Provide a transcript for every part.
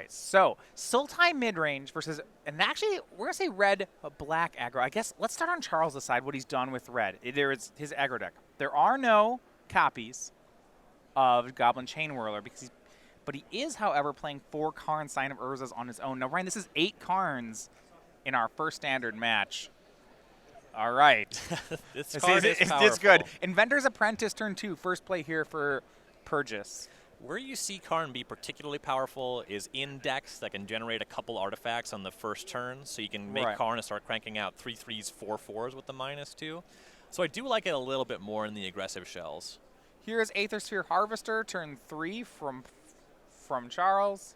right, so Sultai mid-range versus, and actually, we're going to say red-black aggro. I guess let's start on Charles' side, what he's done with red. There is his aggro deck. There are no copies of Goblin Chain Whirler, but he is, however, playing 4 Karn Sign of Urzas on his own. Now, Ryan, this is 8 Karns in our first standard match. All right. This card is powerful. It's good. Inventor's Apprentice turn 2, first play here for Porges. Where you see Karn be particularly powerful is in decks that can generate a couple artifacts on the first turn, so you can make Karn and start cranking out 3/3s, 4/4s with the -2. So I do like it a little bit more in the aggressive shells. Here is Aethersphere Harvester, turn 3 from Charles.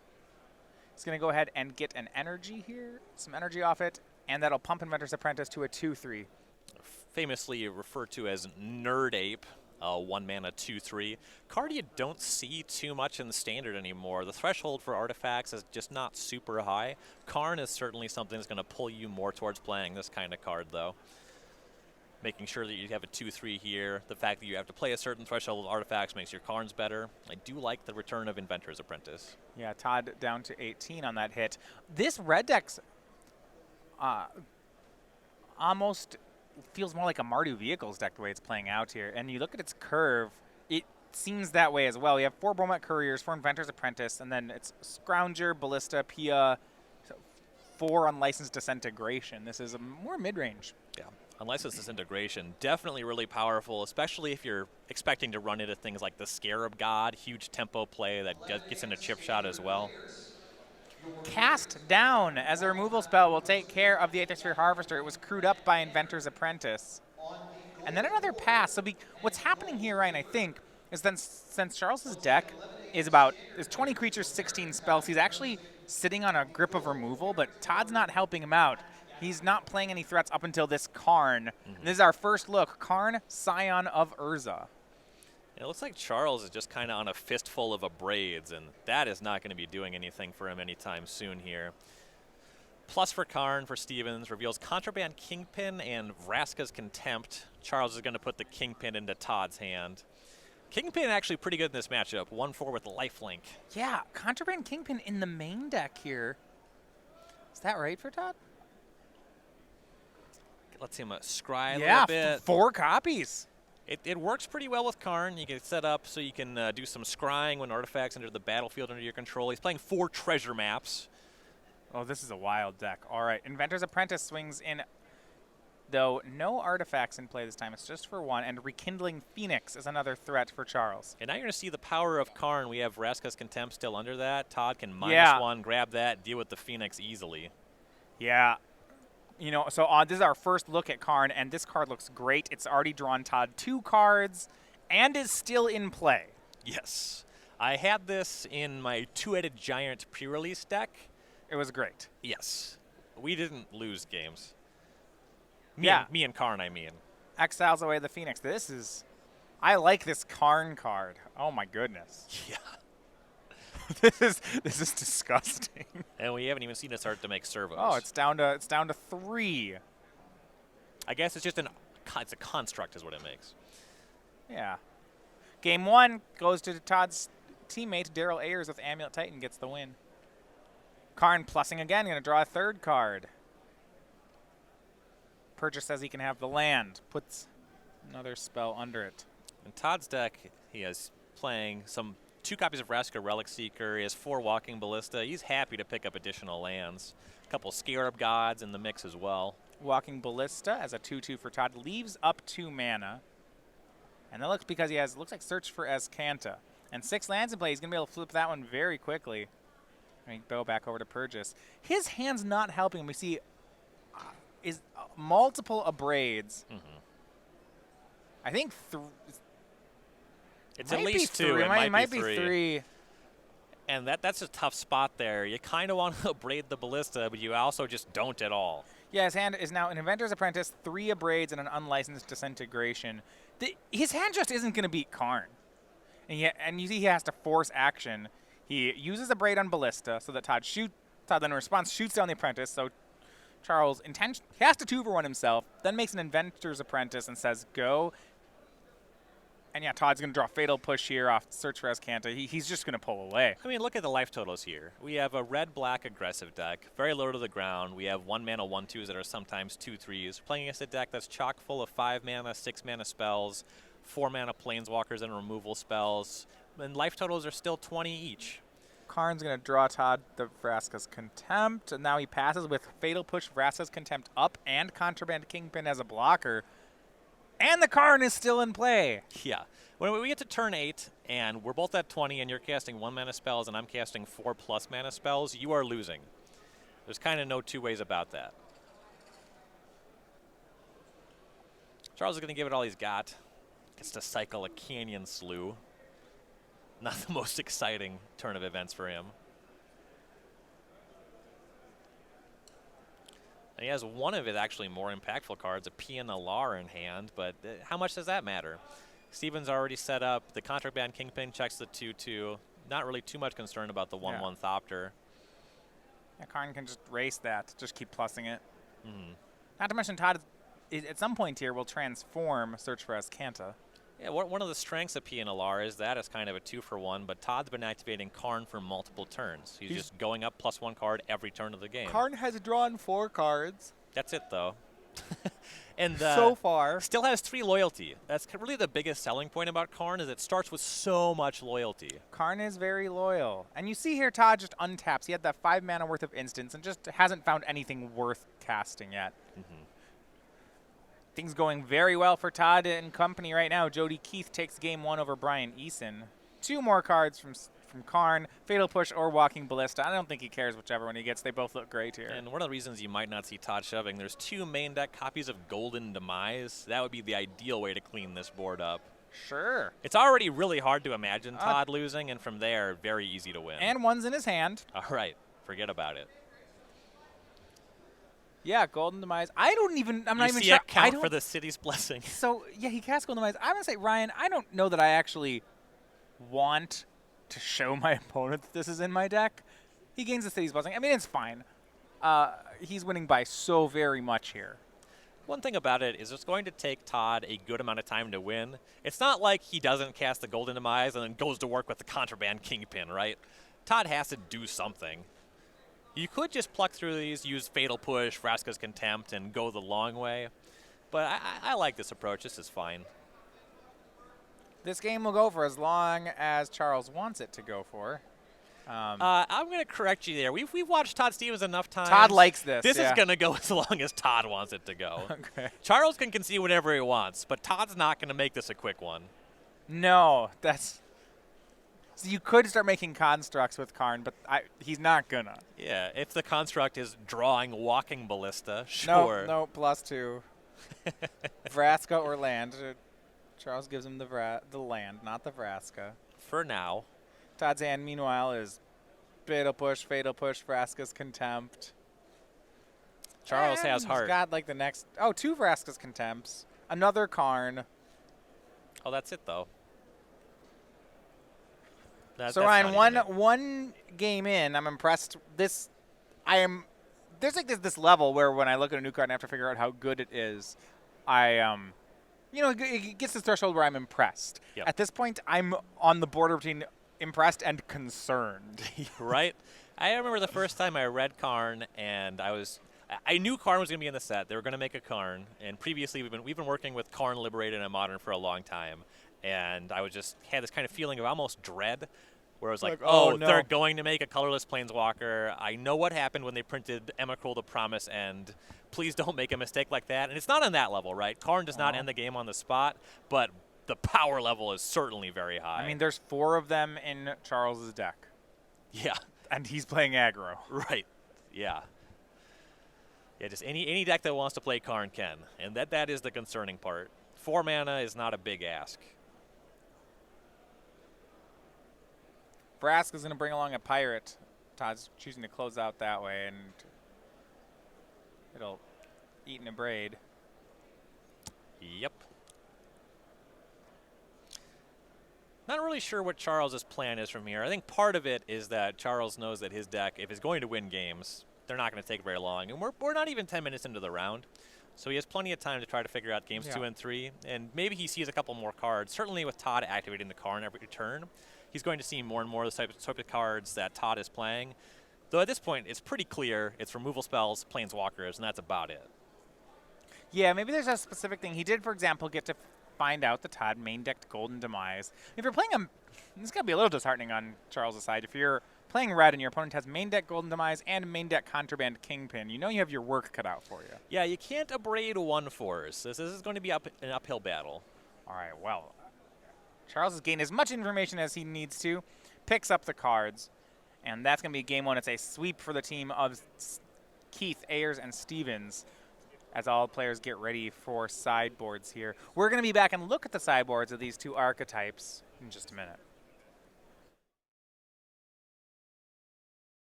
He's going to go ahead and get an energy here, some energy off it, and that'll pump Inventor's Apprentice to a 2/3. Famously referred to as Nerd Ape. 1 mana, 2/3. Card you don't see too much in the standard anymore. The threshold for artifacts is just not super high. Karn is certainly something that's going to pull you more towards playing this kind of card, though. Making sure that you have a 2/3 here. The fact that you have to play a certain threshold of artifacts makes your Karns better. I do like the return of Inventor's Apprentice. Yeah, Todd down to 18 on that hit. This red deck's almost feels more like a Mardu Vehicles deck the way it's playing out here. And you look at its curve, it seems that way as well. We have 4 Bromet Couriers, 4 Inventor's Apprentice, and then it's Scrounger, Ballista, Pia, 4 Unlicensed Disintegration. This is a more mid-range. Yeah, Unlicensed Disintegration, definitely really powerful, especially if you're expecting to run into things like the Scarab God, huge tempo play that gets into chip shot as well. Cast Down as a removal spell will take care of the Aethersphere Harvester. It was crewed up by Inventor's Apprentice. And then another pass. So what's happening here, Ryan, I think, is then since Charles's deck is 20 creatures, 16 spells, he's actually sitting on a grip of removal, but Todd's not helping him out. He's not playing any threats up until this Karn. This is our first look. Karn, Scion of Urza. It looks like Charles is just kind of on a fistful of Abrades, and that is not going to be doing anything for him anytime soon here. Plus for Karn, for Stevens, reveals Contraband Kingpin and Vraska's Contempt. Charles is going to put the Kingpin into Todd's hand. Kingpin actually pretty good in this matchup. 1/4 with lifelink. Yeah, Contraband Kingpin in the main deck here. Is that right for Todd? Let's see him scry a little bit. Yeah, 4 copies. It works pretty well with Karn. You can set up so you can do some scrying when artifacts enter the battlefield under your control. He's playing 4 treasure maps. Oh, this is a wild deck. All right, Inventor's Apprentice swings in, though no artifacts in play this time. It's just for 1, and Rekindling Phoenix is another threat for Charles. And now you're going to see the power of Karn. We have Vraska's Contempt still under that. Todd can -1, grab that, deal with the Phoenix easily. Yeah. You know, so this is our first look at Karn, and this card looks great. It's already drawn Todd 2 cards and is still in play. Yes. I had this in my 2-headed giant pre-release deck. It was great. Yes. We didn't lose games. Me and Karn, I mean. Exiles away the Phoenix. I like this Karn card. Oh my goodness. Yeah. This is disgusting. And we haven't even seen it start to make servos. Oh, it's down to 3. I guess it's just it's a construct is what it makes. Yeah. Game 1 goes to Todd's teammate Daryl Ayers with Amulet Titan, gets the win. Karn plussing again, going to draw a 3rd card. Porges says he can have the land, puts another spell under it. In Todd's deck, he is playing 2 copies of Vraska Relic Seeker. He has 4 Walking Ballista. He's happy to pick up additional lands. A couple Scarab Gods in the mix as well. Walking Ballista as a 2/2 for Todd leaves up 2 mana. And that looks because he looks like Search for Azcanta. And 6 lands in play. He's going to be able to flip that one very quickly. Go back over to Porges. His hand's not helping him. We see multiple Abrades. I think it's at least 2. It might be 3. And that's a tough spot there. You kind of want to abrade the Ballista, but you also just don't at all. Yeah, his hand is now an Inventor's Apprentice, 3 Abrades, and an Unlicensed Disintegration. His hand just isn't going to beat Karn. And you see he has to force action. He uses Abrade on Ballista so that Todd then in response shoots down the Apprentice. So Charles he has to 2-for-1 himself, then makes an Inventor's Apprentice and says, go. And yeah, Todd's going to draw Fatal Push here off Search for Escanta. He's just going to pull away. I mean, look at the life totals here. We have a red-black aggressive deck, very low to the ground. We have 1-mana 1/2s that are sometimes 2/3s. Playing against a deck that's chock full of 5-mana, 6-mana spells, 4-mana planeswalkers and removal spells. And life totals are still 20 each. Karn's going to draw Todd the Vraska's Contempt. And now he passes with Fatal Push, Vraska's Contempt up, and Contraband Kingpin as a blocker. And the Karn is still in play. Yeah. When we get to turn 8, and we're both at 20, and you're casting 1-mana spells, and I'm casting 4+ mana spells, you are losing. There's kind of no two ways about that. Charles is going to give it all he's got. Gets to cycle a Canyon Slew. Not the most exciting turn of events for him. And he has one of his actually more impactful cards, a PNLR in hand, but how much does that matter? Steven's already set up. The Contraband Kingpin checks the 2/2. Not really too much concern about the 1/1 Thopter. Yeah, Karn can just race that, just keep plussing it. Not to mention Todd, at some point here, will transform Search for Escanta. Yeah, one of the strengths of PNLR is that it's kind of a 2-for-1, but Todd's been activating Karn for multiple turns. He's just going up +1 card every turn of the game. Karn has drawn 4 cards. That's it, though. And so far. Still has 3 loyalty. That's really the biggest selling point about Karn, is it starts with so much loyalty. Karn is very loyal. And you see here Todd just untaps. He had that 5 mana worth of instants and just hasn't found anything worth casting yet. Things going very well for Todd and company right now. Jody Keith takes game 1 over Brian Eason. 2 more cards from Karn, Fatal Push or Walking Ballista. I don't think he cares whichever one he gets. They both look great here. And one of the reasons you might not see Todd shoving, there's 2 main deck copies of Golden Demise. That would be the ideal way to clean this board up. Sure. It's already really hard to imagine Todd losing, and from there, very easy to win. And one's in his hand. All right, forget about it. Yeah, Golden Demise. I'm not even see sure. it count for the city's blessing. So, yeah, he cast Golden Demise. I'm going to say, Ryan, I don't know that I actually want to show my opponent that this is in my deck. He gains the city's blessing. I mean, it's fine. He's winning by so very much here. One thing about it is it's going to take Todd a good amount of time to win. It's not like he doesn't cast the Golden Demise and then goes to work with the Contraband Kingpin, right? Todd has to do something. You could just pluck through these, use Fatal Push, Vraska's Contempt, and go the long way. But I like this approach. This is fine. This game will go for as long as Charles wants it to go for. I'm going to correct you there. We've watched Todd Stevens enough times. Todd likes this. This is going to go as long as Todd wants it to go. Okay. Charles can concede whatever he wants, but Todd's not going to make this a quick one. No, that's... So you could start making constructs with Karn, but he's not gonna. Yeah, if the construct is drawing Walking Ballista, sure. No, +2. Vraska or land. Charles gives him the land, not the Vraska. For now. Todd's hand, meanwhile, is Fatal Push, Vraska's Contempt. Charles and has heart. He's got like the next... Oh, 2 Vraska's Contempts. Another Karn. Oh, that's it, though. So Ryan, one game in, I'm impressed. There's like this level where when I look at a new card and I have to figure out how good it is, it gets this threshold where I'm impressed. Yep. At this point, I'm on the border between impressed and concerned. Right? I remember the first time I read Karn, and I knew Karn was going to be in the set. They were going to make a Karn, and previously we've been working with Karn Liberated and Modern for a long time. And I had this kind of feeling of almost dread, where I was like, oh, no. They're going to make a colorless Planeswalker. I know what happened when they printed Emrakul the Promise End. Please don't make a mistake like that. And it's not on that level, right? Karn does not end the game on the spot, but the power level is certainly very high. I mean, there's 4 of them in Charles's deck. Yeah. And he's playing aggro. Right. Yeah. Yeah, just any deck that wants to play Karn can. And that is the concerning part. 4 mana is not a big ask. Vraska's going to bring along a pirate. Todd's choosing to close out that way, and it'll eat in a braid. Yep. Not really sure what Charles's plan is from here. I think part of it is that Charles knows that his deck, if it's going to win games, they're not going to take very long. And we're not even 10 minutes into the round. So he has plenty of time to try to figure out games 2 and 3, and maybe he sees a couple more cards. Certainly with Todd activating the card every turn, he's going to see more and more of the type of cards that Todd is playing. Though at this point, it's pretty clear it's removal spells, planeswalkers, and that's about it. Yeah, maybe there's a specific thing. He did, for example, get to find out that Todd main decked Golden Demise. If you're playing this is going to be a little disheartening on Charles' side. If you're playing red and your opponent has main deck Golden Demise and main deck Contraband Kingpin, you know you have your work cut out for you. Yeah, you can't abrade 1/4s. This is going to be an uphill battle. All right, well, Charles has gained as much information as he needs to, picks up the cards, and that's going to be game 1. It's a sweep for the team of Keith, Ayers, and Stevens as all players get ready for sideboards here. We're going to be back and look at the sideboards of these two archetypes in just a minute.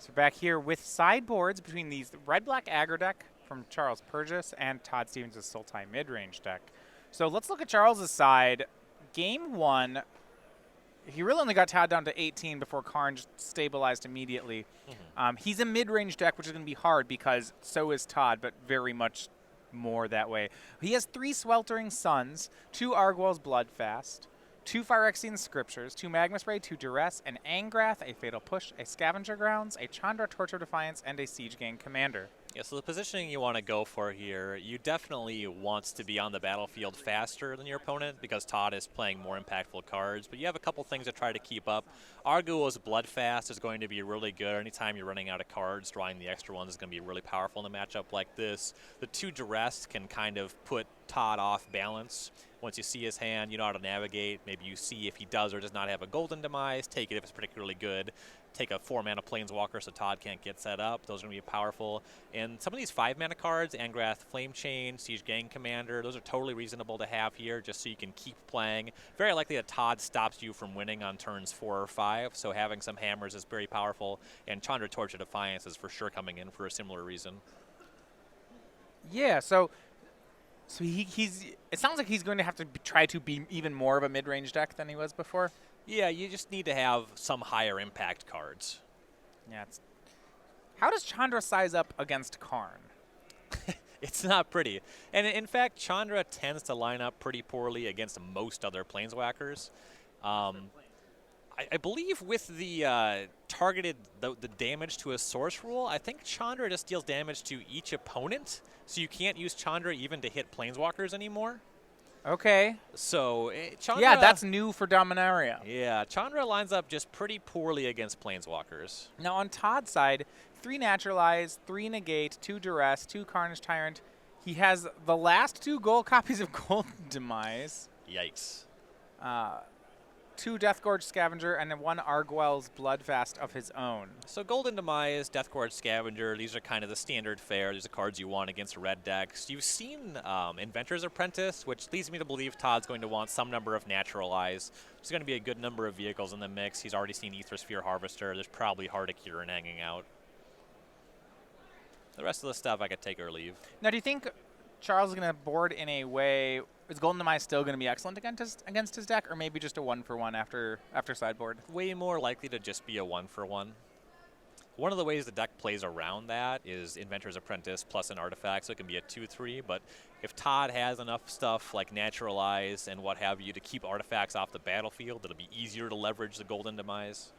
So back here with sideboards between these red-black aggro deck from Charles Porges and Todd Stevens' Sultai mid-range deck. So let's look at Charles' side. Game 1, he really only got Todd down to 18 before Karn just stabilized immediately. He's a mid-range deck, which is going to be hard because so is Todd, but very much more that way. He has 3 Sweltering Suns, 2 Argwell's Bloodfast, 2 Phyrexian Scriptures, 2 Magma Spray, 2 Duress, an Angrath, a Fatal Push, a Scavenger Grounds, a Chandra Torch of Defiance, and a Siege Gang Commander. Yeah, so the positioning you want to go for here, you definitely want to be on the battlefield faster than your opponent because Todd is playing more impactful cards, but you have a couple things to try to keep up. Arguel's Bloodfast is going to be really good. Anytime you're running out of cards, drawing the extra ones is going to be really powerful in a matchup like this. The 2 Duress can kind of put Todd off balance. Once you see his hand, you know how to navigate. Maybe you see if he does or does not have a Golden Demise. Take it if it's particularly good. Take a 4-mana Planeswalker so Todd can't get set up. Those are going to be powerful. And some of these 5-mana cards, Angrath, Flame Chain, Siege Gang Commander, those are totally reasonable to have here just so you can keep playing. Very likely that Todd stops you from winning on turns 4 or 5, so having some hammers is very powerful. And Chandra Torch of Defiance is for sure coming in for a similar reason. Yeah, so he's. It sounds like he's going to have to try to be even more of a mid-range deck than he was before. Yeah, you just need to have some higher impact cards. Yeah. How does Chandra size up against Karn? It's not pretty. And in fact, Chandra tends to line up pretty poorly against most other Planeswalkers. I believe with the targeted the damage to a source rule, I think Chandra just deals damage to each opponent, so you can't use Chandra even to hit Planeswalkers anymore. Okay. So Chandra, Yeah, that's new for Dominaria. yeah, Chandra lines up just pretty poorly against Planeswalkers. Now on Todd's side, 3 Naturalize, 3 Negate, 2 Duress, 2 Carnage Tyrant. He has the last 2 gold copies of Golden Demise, Yikes. 2 Deathgorge Scavenger, and then 1 Arguel's Bloodfast of his own. So Golden Demise, Deathgorge Scavenger, these are kind of the standard fare. These are cards you want against red decks. You've seen Inventor's Apprentice, which leads me to believe Todd's going to want some number of Naturalize. There's going to be a good number of vehicles in the mix. He's already seen Aethersphere Harvester. There's probably Heart of Kirin hanging out. The rest of the stuff I could take or leave. Now, do you think Charles is going to board in a way? Is Golden Demise still going to be excellent against his deck, or maybe just a 1-for-1 after sideboard? Way more likely to just be a 1-for-1. One of the ways the deck plays around that is Inventor's Apprentice plus an artifact, so it can be a 2-3. But if Todd has enough stuff like Naturalize and what have you to keep artifacts off the battlefield, it'll be easier to leverage the Golden Demise.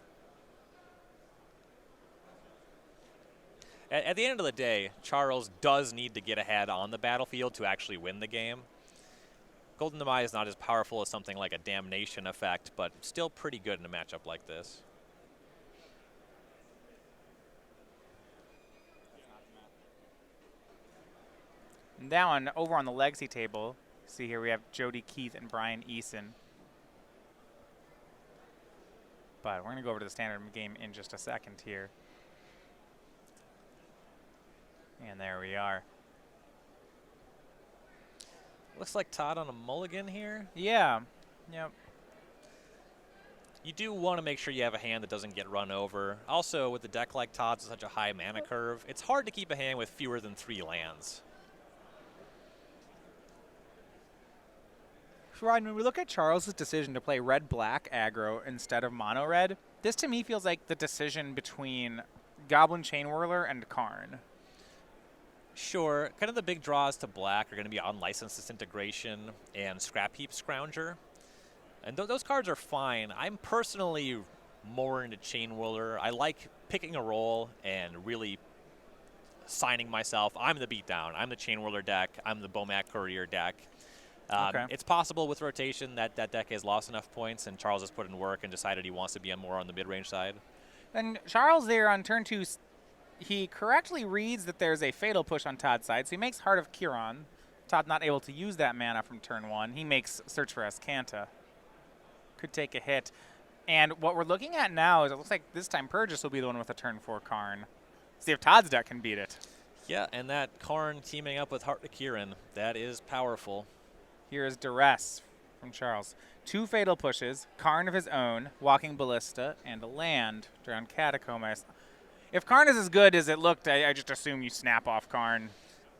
At the end of the day, Charles does need to get ahead on the battlefield to actually win the game. Golden Demise is not as powerful as something like a Damnation effect, but still pretty good in a matchup like this. Now, over on the Legacy table, see here we have Jody Keith and Brian Eason. But we're going to go over to the standard game in just a second here. And there we are. Looks like Todd on a mulligan here. Yeah. Yep. You do want to make sure you have a hand that doesn't get run over. Also, with a deck like Todd's with such a high mana curve, it's hard to keep a hand with fewer than 3 lands. Ryan, when we look at Charles's decision to play red-black aggro instead of mono-red, this to me feels like the decision between Goblin Chain Whirler and Karn. Sure, kind of the big draws to black are going to be Unlicensed Disintegration and Scrap Heap Scrounger. And those cards are fine. I'm personally more into Chain Whirler. I like picking a role and really signing myself. I'm the beatdown. I'm the Chain Whirler deck. I'm the Bomac Courier deck. Okay. It's possible with rotation that that deck has lost enough points and Charles has put in work and decided he wants to be more on the mid-range side. And Charles there on turn 2, he correctly reads that there's a Fatal Push on Todd's side, so he makes Heart of Kirin. Todd not able to use that mana from turn 1. He makes Search for Azcanta. Could take a hit. And what we're looking at now is it looks like this time Porges will be the one with a turn 4 Karn. See if Todd's deck can beat it. Yeah, and that Karn teaming up with Heart of Kirin, that is powerful. Here is Duress from Charles. 2 Fatal Pushes, Karn of his own, Walking Ballista, and a land around Catacombs. If Karn is as good as it looked, I just assume you snap off Karn.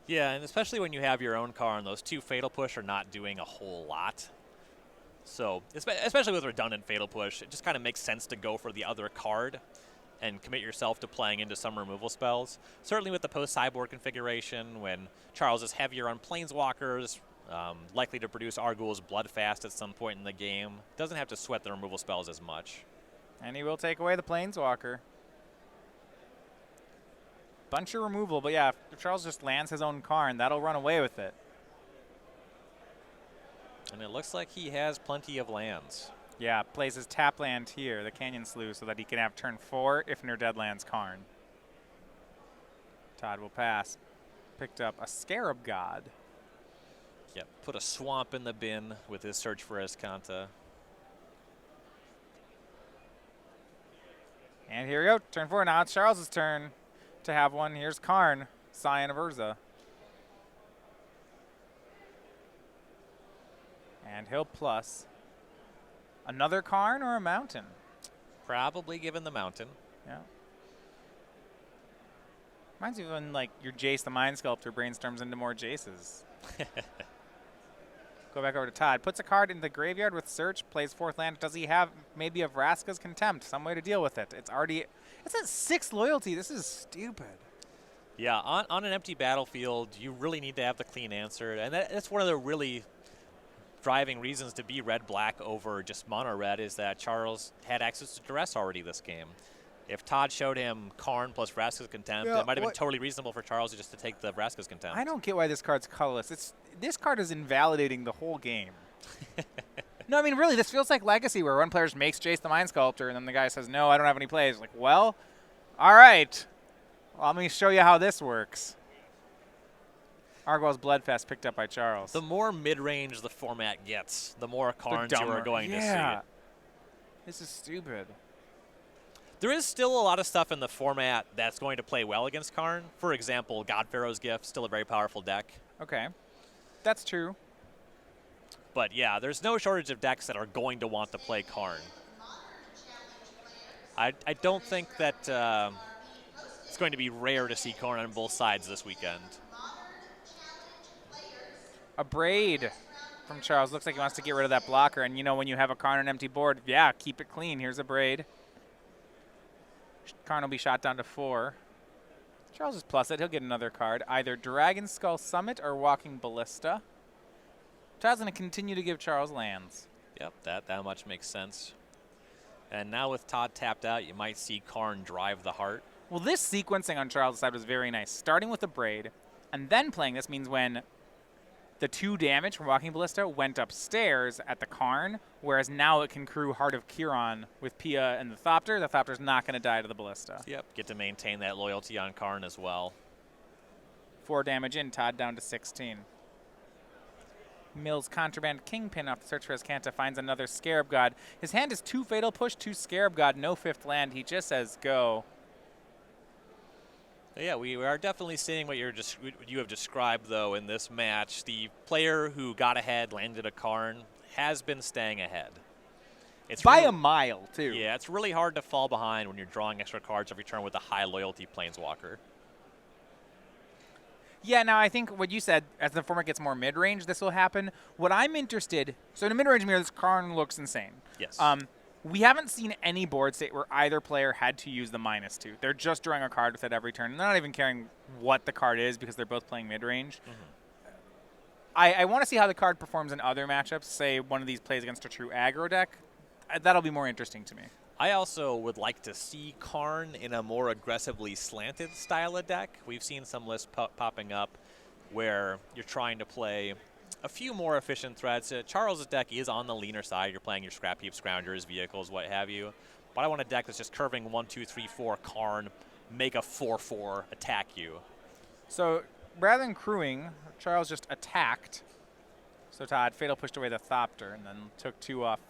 Yeah, and especially when you have your own Karn, those 2 Fatal Push are not doing a whole lot. So, especially with redundant Fatal Push, it just kind of makes sense to go for the other card and commit yourself to playing into some removal spells. Certainly with the post-sideboard configuration, when Charles is heavier on Planeswalkers, likely to produce Arguel's Bloodfast at some point in the game, doesn't have to sweat the removal spells as much. And he will take away the Planeswalker. Bunch of removal, but yeah, if Charles just lands his own Karn, that'll run away with it. And it looks like he has plenty of lands. Yeah, plays his tap land here, the Canyon Slough, so that he can have turn 4 if near dead lands Karn. Todd will pass. Picked up a Scarab God. Yep, put a swamp in the bin with his Search for Azcanta. And here we go, turn 4. Now it's Charles' turn to have one. Here's Karn, Scion of Urza. And he'll plus another Karn or a mountain? Probably given the mountain. Yeah. Reminds me of when, like, your Jace the Mind Sculptor brainstorms into more Jaces. Go back over to Todd. Puts a card in the graveyard with Search, plays 4th land. Does he have maybe a Vraska's Contempt? Some way to deal with it. It's at 6 loyalty. This is stupid. Yeah, on an empty battlefield, you really need to have the clean answer. And that's one of the really driving reasons to be red-black over just mono-red is that Charles had access to Duress already this game. If Todd showed him Karn plus Vraska's Contempt, Yeah, it might have been totally reasonable for Charles just to take the Vraska's Contempt. I don't get why this card's colorless. This card is invalidating the whole game. No, I mean, really, this feels like Legacy, where one player just makes Jace the Mind Sculptor, and then the guy says, no, I don't have any plays. Like, well, all right. Well, let me show you how this works. Argwell's Bloodfest picked up by Charles. The more mid-range the format gets, the more Karns you are going to see. This is stupid. There is still a lot of stuff in the format that's going to play well against Karn. For example, God Pharaoh's Gift, still a very powerful deck. Okay. That's true. But yeah, there's no shortage of decks that are going to want to play Karn. I don't think that it's going to be rare to see Karn on both sides this weekend. A Braid from Charles. Looks like he wants to get rid of that blocker. And, you know, when you have a Karn on an empty board, yeah, keep it clean. Here's a Braid. Karn will be shot down to 4. Charles is plus it. He'll get another card. Either Dragon Skull Summit or Walking Ballista. Todd's going to continue to give Charles lands. Yep, that much makes sense. And now with Todd tapped out, you might see Karn drive the heart. Well, this sequencing on Charles' side was very nice. Starting with a Braid and then playing this means when the 2 damage from Walking Ballista went upstairs at the Karn, whereas now it can crew Heart of Kiron with Pia and the Thopter. The Thopter's not going to die to the Ballista. Yep, get to maintain that loyalty on Karn as well. 4 damage in, Todd down to 16. Mills Contraband Kingpin off the Search for Azcanta finds another Scarab God. His hand is 2 Fatal Push, 2 Scarab God, no 5th land. He just says go. Yeah, we are definitely seeing what you have described, though, in this match. The player who got ahead, landed a Karn, has been staying ahead. It's by a mile, too. Yeah, it's really hard to fall behind when you're drawing extra cards every turn with a high loyalty Planeswalker. Yeah, now I think what you said, as the format gets more mid-range, this will happen. What I'm interested, so in a mid-range mirror, this Karn looks insane. Yes. We haven't seen any board state where either player had to use the -2. They're just drawing a card with it every turn. And they're not even caring what the card is because they're both playing mid-range. Mm-hmm. I want to see how the card performs in other matchups. Say one of these plays against a true aggro deck. That'll be more interesting to me. I also would like to see Karn in a more aggressively slanted style of deck. We've seen some lists popping up where you're trying to play a few more efficient threats. Charles' deck is on the leaner side. You're playing your Scrap Heap, Scroungers, Vehicles, what have you. But I want a deck that's just curving 1, 2, 3, 4 Karn, make a 4/4 attack you. So rather than crewing, Charles just attacked. So Todd Fatal pushed away the Thopter and then took 2 off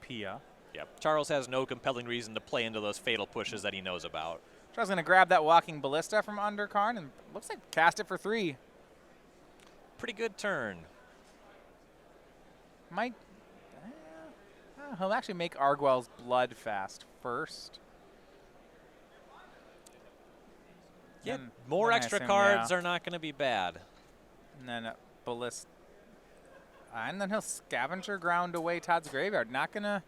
Pia. Yep. Charles has no compelling reason to play into those fatal pushes that he knows about. Charles going to grab that Walking Ballista from under Karn and looks like cast it for 3. Pretty good turn. He'll actually make Argwell's Bloodfast first. Yeah, more extra cards are not going to be bad. And then Ballista. And then he'll Scavenger Ground away Todd's graveyard. Not gonna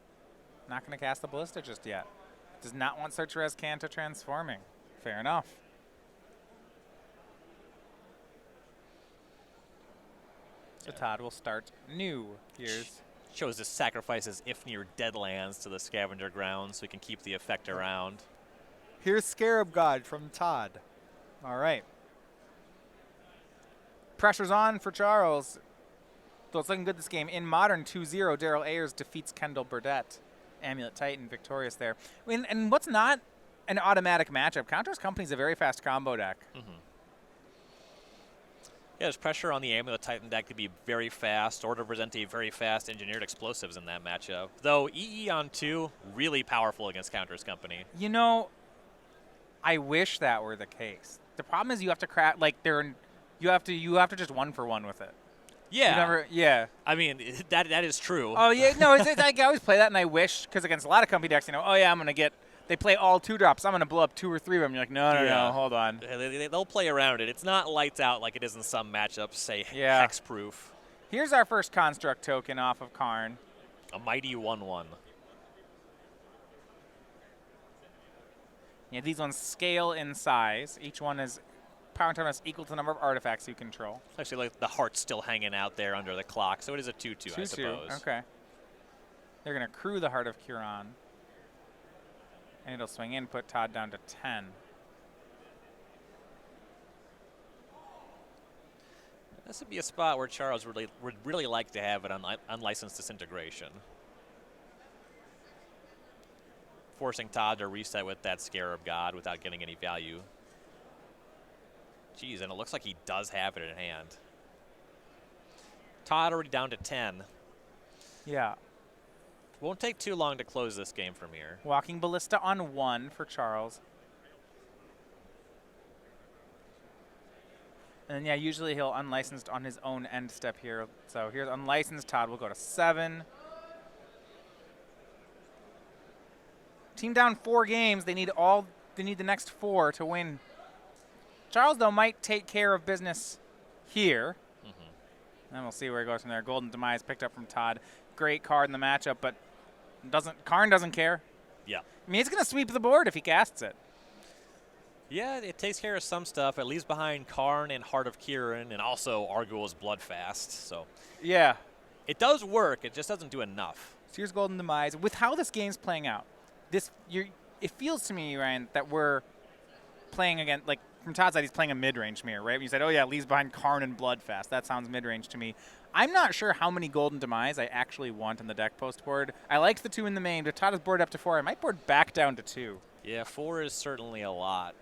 cast the Ballista just yet. Does not want Search for Azcanta transforming. Fair enough. So Todd will start new. Here's shows his sacrifices if near dead lands to the Scavenger Ground so he can keep the effect around. Here's Scarab God from Todd. All right. Pressure's on for Charles. Though it's looking good this game. In Modern 2-0, Daryl Ayers defeats Kendall Burdette. Amulet Titan victorious there. And what's not an automatic matchup? Counter's Company's a very fast combo deck. Mm-hmm. Yeah, there's pressure on the Amulet Titan deck to be very fast or to present a very fast Engineered Explosives in that matchup. Though EE on 2, really powerful against Counter's Company. You know, I wish that were the case. The problem is you have to craft you have to just 1-for-1 with it. Yeah. Yeah. I mean, that is true. Oh, yeah. No, I always play that, and I wish, because against a lot of company decks, oh, yeah, I'm going to get, they play all 2-drops. I'm going to blow up 2 or 3 of them. You're like, no, hold on. They'll play around it. It's not lights out like it is in some matchups, say, yeah. Hexproof. Here's our first Construct token off of Karn. A mighty 1/1. Yeah, these ones scale in size. Each one is power and toughness equal to the number of artifacts you control. Actually, like the heart's still hanging out there under the clock, so it is a 2/2, I suppose. Okay. They're going to crew the Heart of Kiron. And it'll swing in, put Todd down to 10. This would be a spot where Charles would really like to have an unlicensed disintegration. Forcing Todd to reset with that Scarab God without getting any value. Jeez, and it looks like he does have it in hand. Todd already down to 10. Yeah. Won't take too long to close this game from here. Walking Ballista on 1 for Charles. And then, yeah, usually he'll unlicensed on his own end step here. So here's unlicensed. Todd will go to 7. Team down 4 games. They need the next 4 to win. Charles, though, might take care of business here. And we'll see where he goes from there. Golden Demise picked up from Todd. Great card in the matchup, but Karn doesn't care. Yeah. I mean, he's going to sweep the board if he casts it. Yeah, it takes care of some stuff. It leaves behind Karn and Heart of Kirin and also Arguel's Bloodfast. So yeah, it does work. It just doesn't do enough. So here's Golden Demise. With how this game's playing out, it feels to me, Ryan, that we're playing again, like from Todd's side, he's playing a mid-range mirror, right? You said, oh yeah, it leaves behind Karn and Bloodfast. That sounds mid-range to me. I'm not sure how many Golden Demise I actually want on the deck post board. I liked the 2 in the main, but Todd has boarded up to 4. I might board back down to 2. Yeah, 4 is certainly a lot.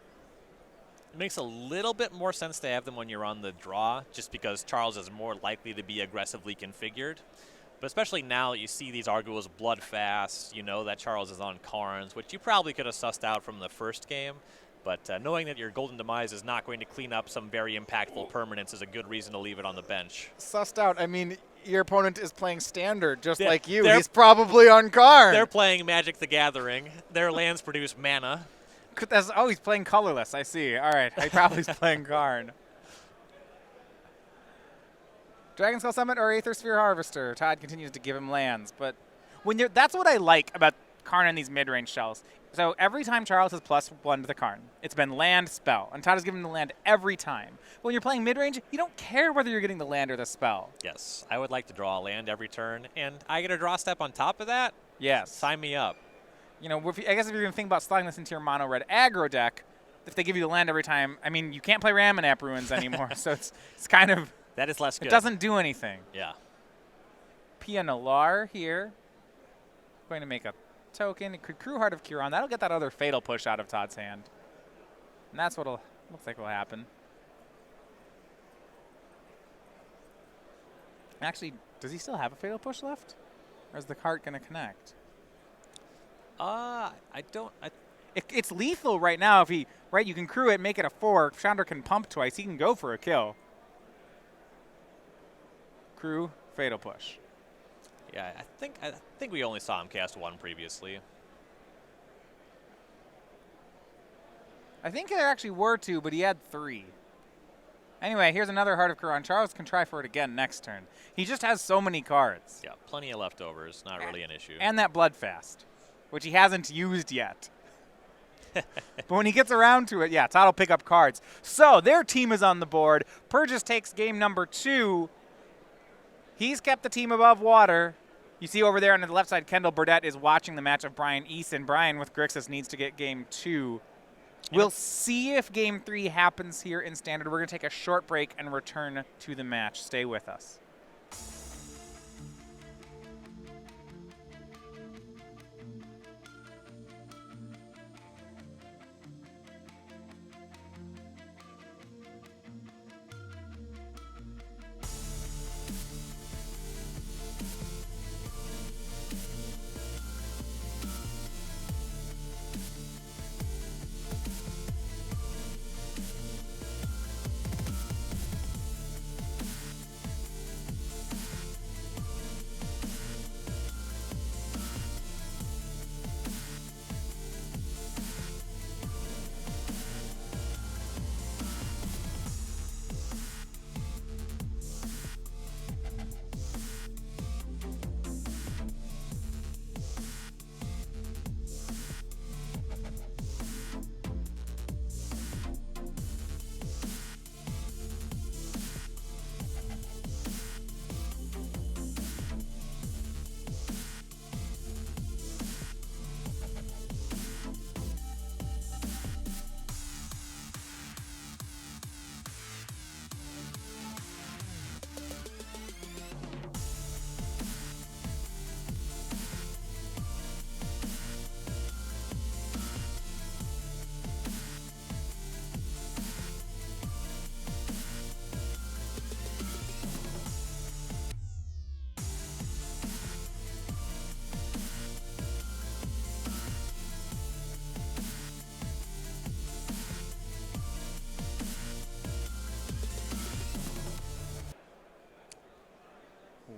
It makes a little bit more sense to have them when you're on the draw, just because Charles is more likely to be aggressively configured. But especially now that you see these Arguel's Bloodfast, you know that Charles is on Karns, which you probably could have sussed out from the first game. But knowing that your Golden Demise is not going to clean up some very impactful permanents is a good reason to leave it on the bench. Sussed out. I mean, your opponent is playing Standard just like you. He's probably on Karn. They're playing Magic the Gathering. Their lands produce mana. Oh, he's playing colorless. I see. All right. He probably is playing Karn. Dragon Skull Summit or Aether Sphere Harvester. Todd continues to give him lands. But that's what I like about Karn and these mid-range shells. So every time Charles has +1 to the Karn, it's been land, spell. And Todd has given him the land every time. When you're playing mid-range, you don't care whether you're getting the land or the spell. Yes. I would like to draw a land every turn. And I get a draw step on top of that? Yes. Sign me up. You know, I guess if you're going to think about slotting this into your mono-red aggro deck, if they give you the land every time, I mean, you can't play Ramanap Ruins anymore. So it's kind of... That is less good. It doesn't do anything. Yeah. Pia Nalar here. Going to make a token. It could crew Heart of Kiron. That'll get that other Fatal Push out of Todd's hand. And that's what looks like will happen. Actually, does he still have a Fatal Push left? Or is the card going to connect? It's lethal right now. If you can crew it, make it a 4. If Chandra can pump twice, he can go for a kill. Crew, Fatal Push. Yeah, I think we only saw him cast 1 previously. I think there actually were 2, but he had 3. Anyway, here's another Heart of Kiron. Charles can try for it again next turn. He just has so many cards. Yeah, plenty of leftovers. Not really an issue. And that Bloodfast, which he hasn't used yet. But when he gets around to it, yeah, Todd will pick up cards. So their team is on the board. Porges takes game number 2. He's kept the team above water. You see over there on the left side, Kendall Burdette is watching the match of Brian Eason. Brian with Grixis needs to get game 2. We'll see if game 3 happens here in Standard. We're going to take a short break and return to the match. Stay with us.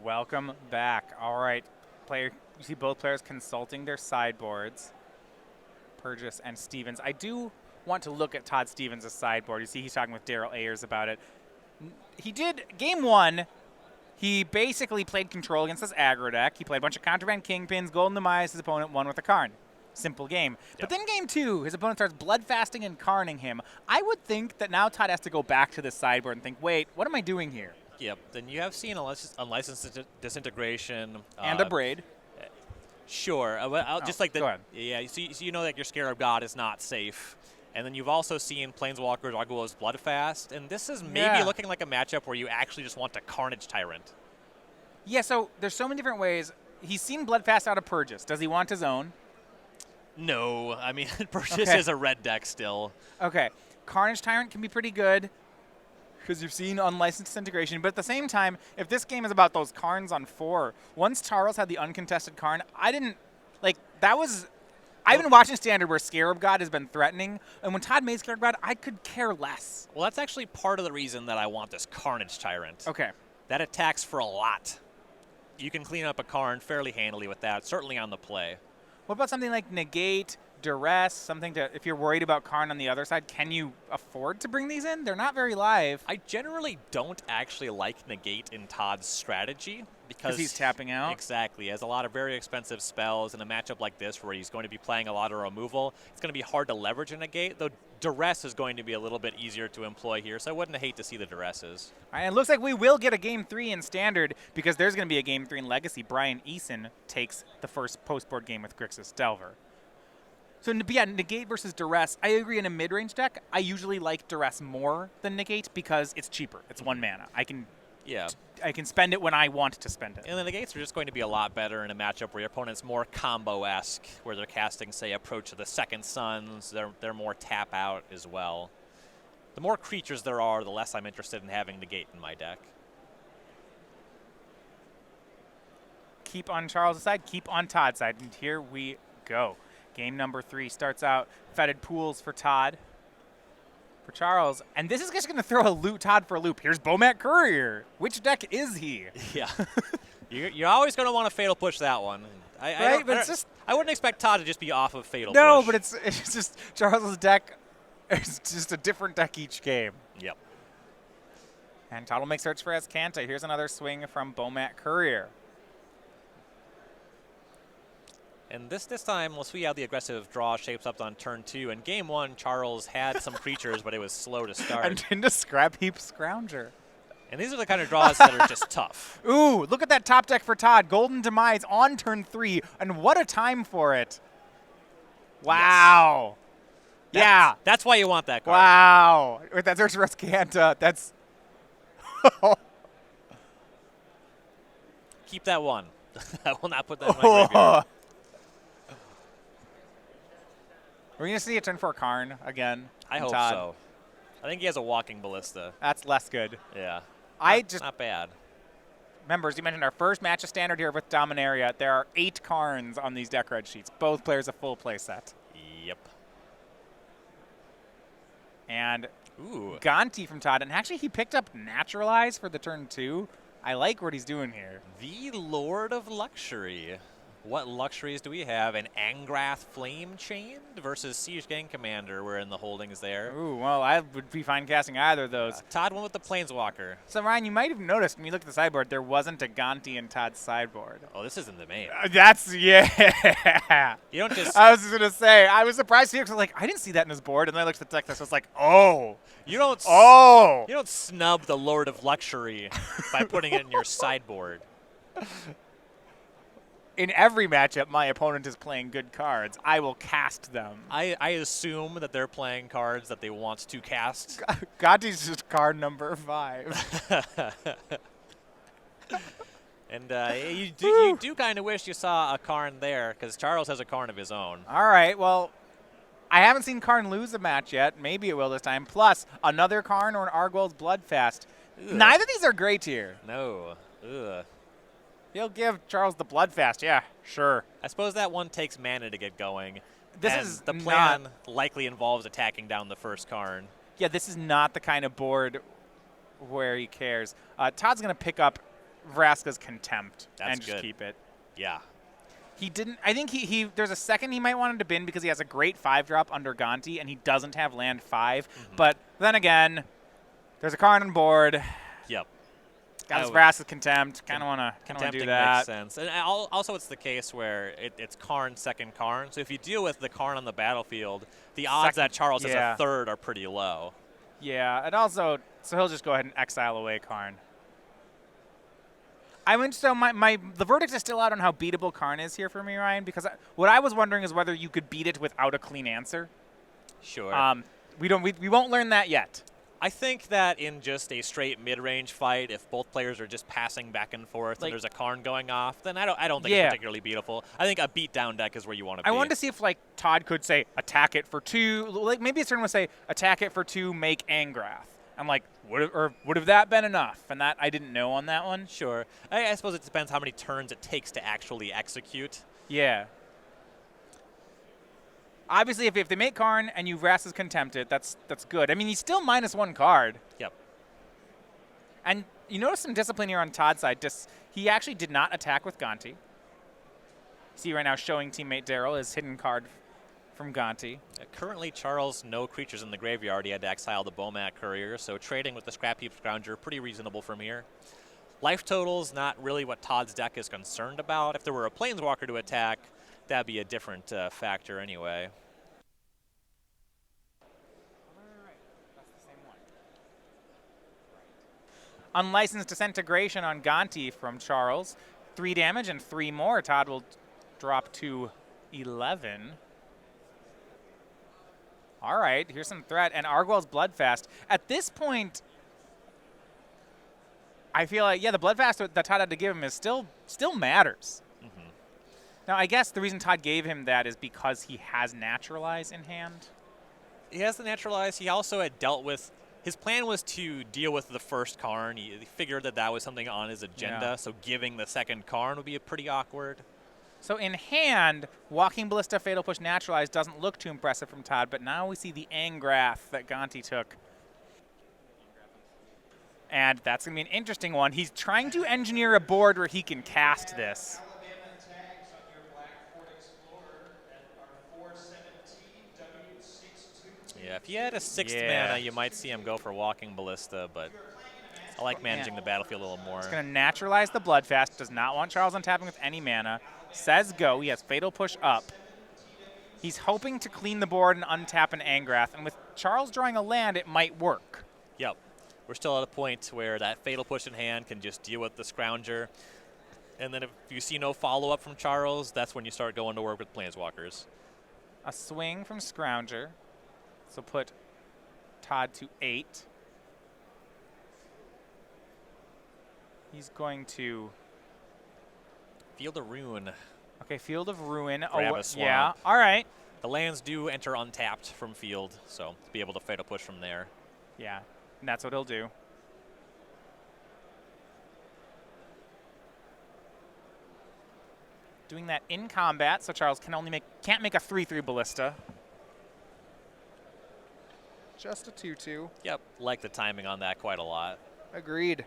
Welcome back. All right, you see both players consulting their sideboards, Porges and Stevens. I do want to look at Todd Stevens' sideboard. You see he's talking with Daryl Ayers about it. He did, game one, he basically played control against this aggro deck. He played a bunch of contraband kingpins, golden demise, his opponent won with a Karn. Simple game. Yep. But then game two, his opponent starts bloodfasting and Karning him. I would think that now Todd has to go back to the sideboard and think, wait, what am I doing here? Yep. Then you have seen unlicensed disintegration. And a braid. Sure. Just like go ahead. Yeah, so you know that your Scarab God is not safe. And then you've also seen Planeswalkers, Arguel's Bloodfast. And this is maybe looking like a matchup where you actually just want a Carnage Tyrant. Yeah, so there's so many different ways. He's seen Bloodfast out of Porges. Does he want his own? No. I mean, Porges is a red deck still. Okay. Carnage Tyrant can be pretty good because you've seen unlicensed disintegration. But at the same time, if this game is about those Karns on 4, once Charles had the uncontested Karn, I've been watching Standard where Scarab God has been threatening, and when Todd made Scarab God, I could care less. Well, that's actually part of the reason that I want this Carnage Tyrant. Okay. That attacks for a lot. You can clean up a Karn fairly handily with that, certainly on the play. What about something like Negate, Duress, something to, if you're worried about Karn on the other side, can you afford to bring these in? They're not very live. I generally don't actually like Negate in Todd's strategy. Because he's tapping out? Exactly. He has a lot of very expensive spells in a matchup like this where he's going to be playing a lot of removal. It's going to be hard to leverage a Negate, though Duress is going to be a little bit easier to employ here, so I wouldn't hate to see the Duresses. All right, it looks like we will get a Game 3 in Standard because there's going to be a Game 3 in Legacy. Brian Eason takes the first post-board game with Grixis Delver. So, yeah, Negate versus Duress. I agree in a mid-range deck, I usually like Duress more than Negate because it's cheaper. It's 1 mana. I can spend it when I want to spend it. And the Negates are just going to be a lot better in a matchup where your opponent's more combo-esque, where they're casting, say, Approach of the Second Suns. They're more tap out as well. The more creatures there are, the less I'm interested in having Negate in my deck. Keep on Charles' side, keep on Todd's side, and here we go. Game number 3 starts out Fetid Pools for Todd. For Charles, and this is just going to throw Todd for a loop. Here's Bomat Courier. Which deck is he? Yeah. You're always going to want to Fatal Push that one. I wouldn't expect Todd to just be off of Fatal Push. No, but it's just Charles' deck is just a different deck each game. Yep. And Todd will make search for Azcanta. Here's another swing from Bomat Courier. And this time, we'll see how the aggressive draw shapes up on turn 2. In game 1, Charles had some creatures, but it was slow to start. And into Scrap Heap Scrounger. And these are the kind of draws that are just tough. Ooh, look at that top deck for Todd. Golden Demise on turn 3, and what a time for it. Wow. Yes. That's why you want that card. Wow. With that search for Azcanta, that's... Keep that one. I will not put that in my graveyard. We're going to see a turn 4 Karn again. I hope so. I think he has a Walking Ballista. That's less good. Yeah. Not bad. Remember, as you mentioned, our first match of Standard here with Dominaria, there are 8 Karns on these deck red sheets. Both players a full play set. Yep. And Gonti from Todd. And actually, he picked up Naturalize for the turn 2. I like what he's doing here. The Lord of Luxury. What luxuries do we have? An Angrath Flame Chained versus Siege Gang Commander. We're in the holdings there. Ooh, well, I would be fine casting either of those. Todd went with the Planeswalker. So, Ryan, you might have noticed when you look at the sideboard, there wasn't a Gonti in Todd's sideboard. Oh, this isn't the main. Yeah. You don't just... I was just going to say, I was surprised here because I was like, I didn't see that in his board. And then I looked at the deck and I was like, oh. You don't snub the Lord of Luxury by putting it in your sideboard. In every matchup, my opponent is playing good cards. I will cast them. I assume that they're playing cards that they want to cast. Gonti's just card number 5. And you do kind of wish you saw a Karn there, because Charles has a Karn of his own. All right, well, I haven't seen Karn lose a match yet. Maybe it will this time. Plus, another Karn or an Arguel's Bloodfast. Ugh. Neither of these are great here. No. Ugh. He'll give Charles the Bloodfast. Yeah, sure. I suppose that one takes mana to get going. The plan likely involves attacking down the first Karn. Yeah, this is not the kind of board where he cares. Todd's going to pick up Vraska's Contempt That's and just good. keep it. Yeah. He didn't. I think he there's a second he might want him to bin because he has a great 5-drop under Gonti and he doesn't have land 5. But then again, there's a card on board. Yep. Got his Vraska's Contempt. Kind of want to do Contempting that. makes sense. And also it's the case where it's Karn, second Karn. So if you deal with the Karn on the battlefield, the odds that Charles has a third are pretty low. Yeah, and also, so he'll just go ahead and exile away Karn. I mean, so the verdict is still out on how beatable Karn is here for me, Ryan, because what I was wondering is whether you could beat it without a clean answer. Sure. We won't learn that yet. I think that in just a straight mid-range fight, if both players are just passing back and forth and there's a Karn going off, then I don't think it's particularly beautiful. I think a beat-down deck is where you want to be. I wanted to see if Todd could say attack it for 2, maybe his turn would say attack it for 2, make Angrath. I'm like, would have that been enough? And that I didn't know on that one. Sure. I suppose it depends how many turns it takes to actually execute. Yeah. Obviously, if they make Karn and you Vraska's Contempt it, that's good. I mean, he's still -1 card. Yep. And you notice some discipline here on Todd's side. He actually did not attack with Gonti. See right now showing teammate Daryl his hidden card from Gonti. Currently, Charles, no creatures in the graveyard. He had to exile the Bomat Courier, so trading with the Scrap Heap Scrounger, pretty reasonable from here. Life total's not really what Todd's deck is concerned about. If there were a Planeswalker to attack, that'd be a different factor anyway. Unlicensed Disintegration on Gonti from Charles. 3 damage and 3 more. Todd will drop to 11. All right, here's some threat. And Argwell's Bloodfast. At this point, I feel like, the Bloodfast that Todd had to give him is still matters. Now, I guess the reason Todd gave him that is because he has Naturalize in hand. He has the Naturalize. He also had dealt with... His plan was to deal with the first Karn. He figured that was something on his agenda, so giving the second Karn would be pretty awkward. So in hand, Walking Ballista, Fatal Push, Naturalize doesn't look too impressive from Todd, but now we see the Angrath that Gonti took. And that's going to be an interesting one. He's trying to engineer a board where he can cast this. Yeah, if he had a 6th mana, you might see him go for Walking Ballista, but I like managing the battlefield a little more. He's going to Naturalize the Bloodfast. Does not want Charles untapping with any mana. Says go. He has Fatal Push up. He's hoping to clean the board and untap an Angrath. And with Charles drawing a land, it might work. Yep. We're still at a point where that Fatal Push in hand can just deal with the Scrounger. And then if you see no follow-up from Charles, that's when you start going to work with Planeswalkers. A swing from Scrounger. So put Todd to 8. He's going to... Field of Ruin. Okay, Field of Ruin. Grab a swamp. Yeah, all right. The lands do enter untapped from field, so be able to Fatal Push from there. Yeah, and that's what he'll do. Doing that in combat, so Charles can't make a 3/3 Ballista. Just a 2/2. Yep, like the timing on that quite a lot. Agreed.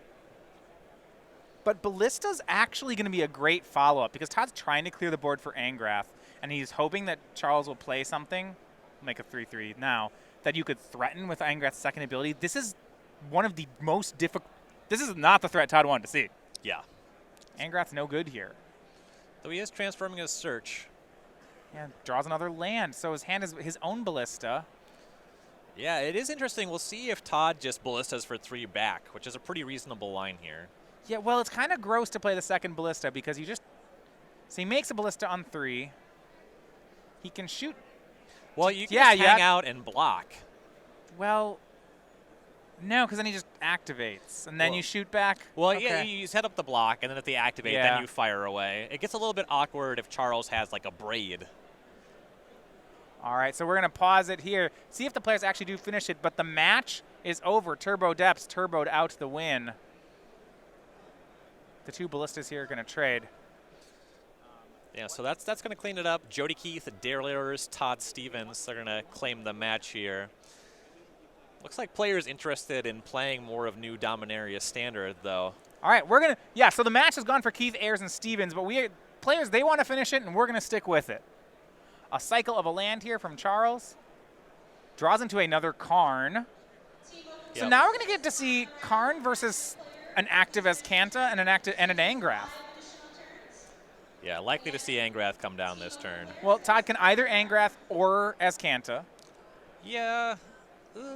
But Ballista's actually going to be a great follow-up because Todd's trying to clear the board for Angrath, and he's hoping that Charles will play something, make a 3/3 now, that you could threaten with Angrath's second ability. This is one of the most difficult... This is not the threat Todd wanted to see. Yeah. Angrath's no good here. Though he is transforming his search. Yeah, draws another land, so his hand is his own Ballista. Yeah, it is interesting. We'll see if Todd just Ballistas for 3 back, which is a pretty reasonable line here. Yeah, well, it's kind of gross to play the second Ballista because you just... So he makes a Ballista on 3. He can shoot... Well, you can just hang out and block. Well, no, because then he just activates, and then you shoot back. Well, yeah, you set up the block, and then if they activate, then you fire away. It gets a little bit awkward if Charles has, like, a Braid. All right, so we're going to pause it here. See if the players actually do finish it, but the match is over. Turbo Depths turboed out the win. The 2 Ballistas here are going to trade. Yeah, so that's going to clean it up. Jody Keith, Daryl Ayers, Todd Stevens, they're going to claim the match here. Looks like players interested in playing more of new Dominaria Standard, though. All right, we're going to, yeah, so the match has gone for Keith, Ayers, and Stevens, but players, they want to finish it, and we're going to stick with it. A cycle of a land here from Charles. Draws into another Karn. Yep. So now we're going to get to see Karn versus an active Azcanta and an Angrath. Yeah, likely to see Angrath come down this turn. Well, Todd can either Angrath or Azcanta. Yeah.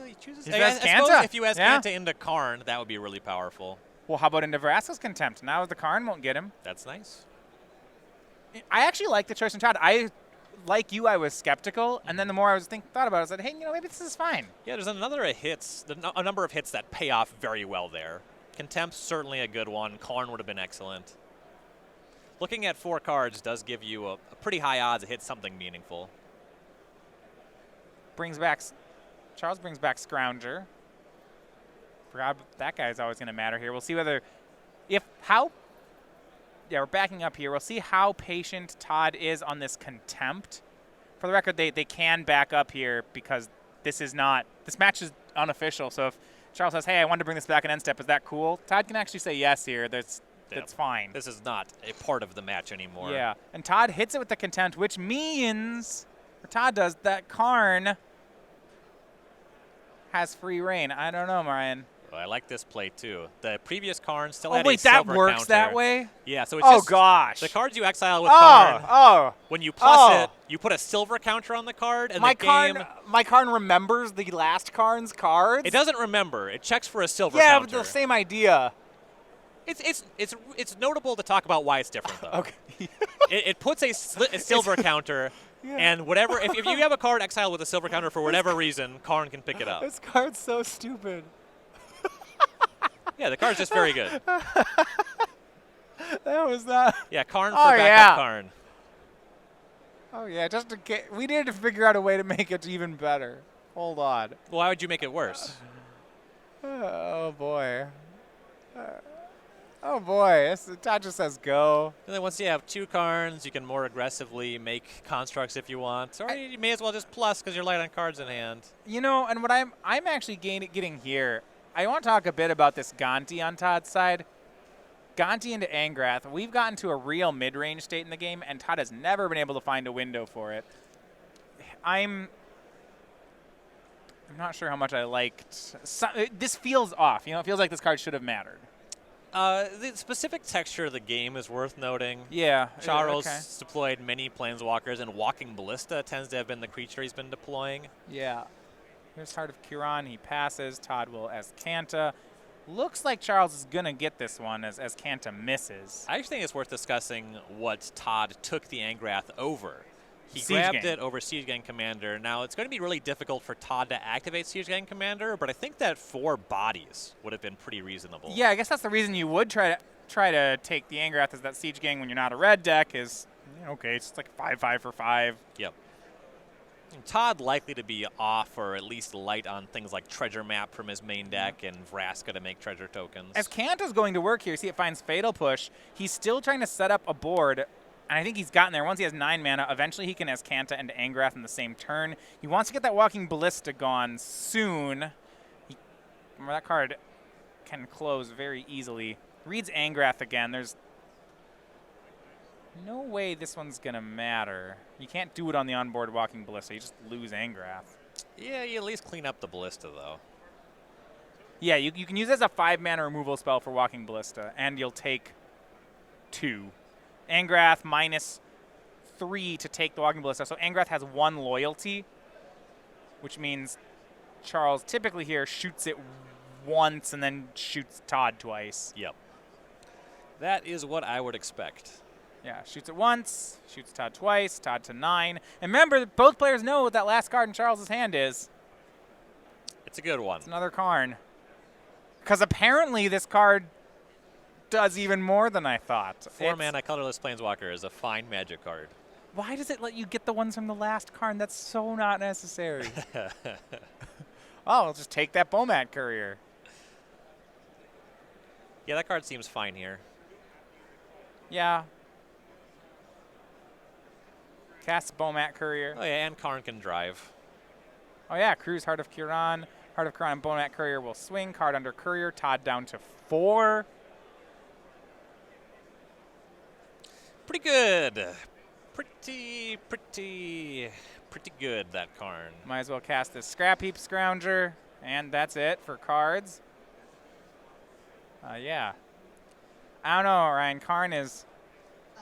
He chooses He's I Azcanta. suppose if you Azcanta Yeah. into Karn, that would be really powerful. Well, how about into Vraska's Contempt? Now the Karn won't get him. That's nice. I actually like the choice from Todd. Like you, I was skeptical, and then the more I thought about it, I said, hey, maybe this is fine. Yeah, there's a number of hits that pay off very well there. Contempt's certainly a good one. Karn would have been excellent. Looking at 4 cards does give you a pretty high odds to hit something meaningful. Charles brings back Scrounger. Forgot that guy's always going to matter here. We'll see we're backing up here. We'll see how patient Todd is on this Contempt. For the record, they can back up here because this match is unofficial. So if Charles says, hey, I wanted to bring this back in end step, is that cool? Todd can actually say yes here. That's fine. This is not a part of the match anymore. Yeah, and Todd hits it with the Contempt, which means, or Todd does, that Karn has free reign. I don't know, Marian. Well, I like this play, too. The previous Karn still had wait, a silver that works counter. that way? Yeah, so it's gosh. The cards you exile with Karn, when you plus it, you put a silver counter on the card, and my Karn remembers the last Karn's cards? It doesn't remember. It checks for a silver counter. Yeah, counter. but the same idea. It's notable to talk about why it's different, though. Okay. it puts a silver counter, and whatever. If you have a card exiled with a silver counter for whatever reason, Karn can pick it up. This card's so stupid. Yeah, the card's just very good. That was that. Yeah, Karn for backup Karn. Oh, yeah, just in case. We needed to figure out a way to make it even better. Hold on. Why would you make it worse? Oh, boy. Oh, boy. Todd just says go. And then once you have 2 Karns, you can more aggressively make constructs if you want. Or you may as well just plus because you're light on cards in hand. You know, and what I'm actually getting here, I want to talk a bit about this Gonti on Todd's side. Gonti into Angrath. We've gotten to a real mid-range state in the game, and Todd has never been able to find a window for it. I'm not sure how much I liked. This feels off. You know, it feels like this card should have mattered. The specific texture of the game is worth noting. Yeah. Charles deployed many Planeswalkers, and Walking Ballista tends to have been the creature he's been deploying. Yeah. Here's Heart of Kiran. He passes. Todd will Azcanta. Looks like Charles is going to get this one as Azcanta misses. I actually think it's worth discussing what Todd took the Angrath over. He Siege grabbed Gang. it over Siege Gang Commander. Now, it's going to be really difficult for Todd to activate Siege Gang Commander, but I think that 4 bodies would have been pretty reasonable. Yeah, I guess that's the reason you would try to take the Angrath is that Siege Gang when you're not a red deck is, okay, it's like 5/5 for 5. Yep. And Todd likely to be off or at least light on things like Treasure Map from his main deck and Vraska to make treasure tokens. Azcanta's going to work here. See, it finds Fatal Push. He's still trying to set up a board, and I think he's gotten there. Once he has 9 mana, eventually he can Azcanta into Angrath in the same turn. He wants to get that Walking Ballista gone soon. Remember, that card can close very easily. Reads Angrath again. There's no way this one's going to matter. You can't do it on the onboard Walking Ballista. You just lose Angrath. Yeah, you at least clean up the Ballista, though. Yeah, you can use it as a 5-mana removal spell for Walking Ballista, and you'll take 2. Angrath -3 to take the Walking Ballista. So Angrath has 1 loyalty, which means Charles typically here shoots it once and then shoots Todd twice. Yep. That is what I would expect. Yeah, shoots it once, shoots Todd twice, Todd to 9. And remember, both players know what that last card in Charles' hand is. It's a good one. It's another Karn. Because apparently this card does even more than I thought. 4-mana colorless Planeswalker is a fine Magic card. Why does it let you get the ones from the last Karn? That's so not necessary. Oh, I'll just take that Bomat Courier. Yeah, that card seems fine here. Yeah. Cast Bomat Courier. Oh, yeah, and Karn can drive. Oh, yeah, Cruise Heart of Kiran. Heart of Kiran and Bomat Courier will swing. Card under Courier. Todd down to 4. Pretty good. Pretty good, that Karn. Might as well cast this Scrap Heap Scrounger, and that's it for cards. Yeah. I don't know, Ryan. Karn is...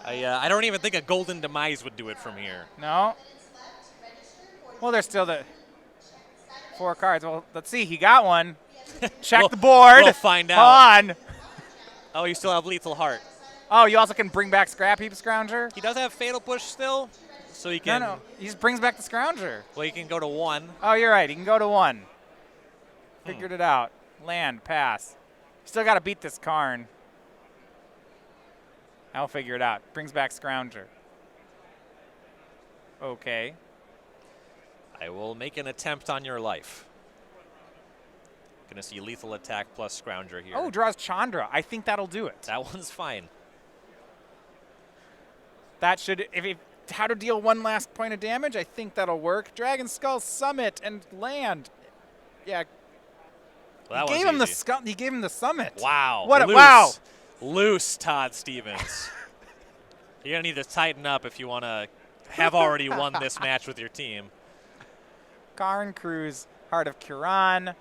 I don't even think a Golden Demise would do it from here. No? Well, there's still the 4 cards. Well, let's see. He got one. Check the board. We'll find out. Hold on. Oh, you still have Lethal Heart. Oh, you also can bring back Scrap Heap Scrounger? He does have Fatal Push still, so he can... No. He just brings back the Scrounger. Well, he can go to 1. Oh, you're right. He can go to 1. Figured it out. Land, pass. Still got to beat this Karn. I'll figure it out. Brings back Scrounger. Okay. I will make an attempt on your life. Gonna see Lethal Attack plus Scrounger here. Oh, draws Chandra. I think that'll do it. That one's fine. That should, how to deal 1 last point of damage, I think that'll work. Dragon Skull Summit and land. Yeah. Well, He gave him the summit. Wow. Wow. Loose, Todd Stevens. You're going to need to tighten up if you want to have already won this match with your team. Karn Cruz, Heart of Kuran.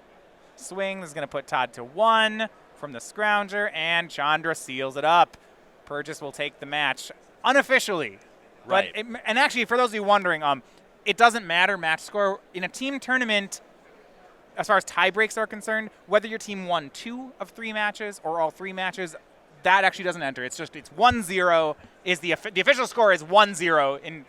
Swing is going to put Todd to 1 from the Scrounger, and Chandra seals it up. Porges will take the match unofficially. Right. But and actually, for those of you wondering, it doesn't matter match score. In a team tournament, as far as tie breaks are concerned, whether your team won 2 of 3 matches or all 3 matches, that actually doesn't enter. It's 1-0 is the official score is 1-0 in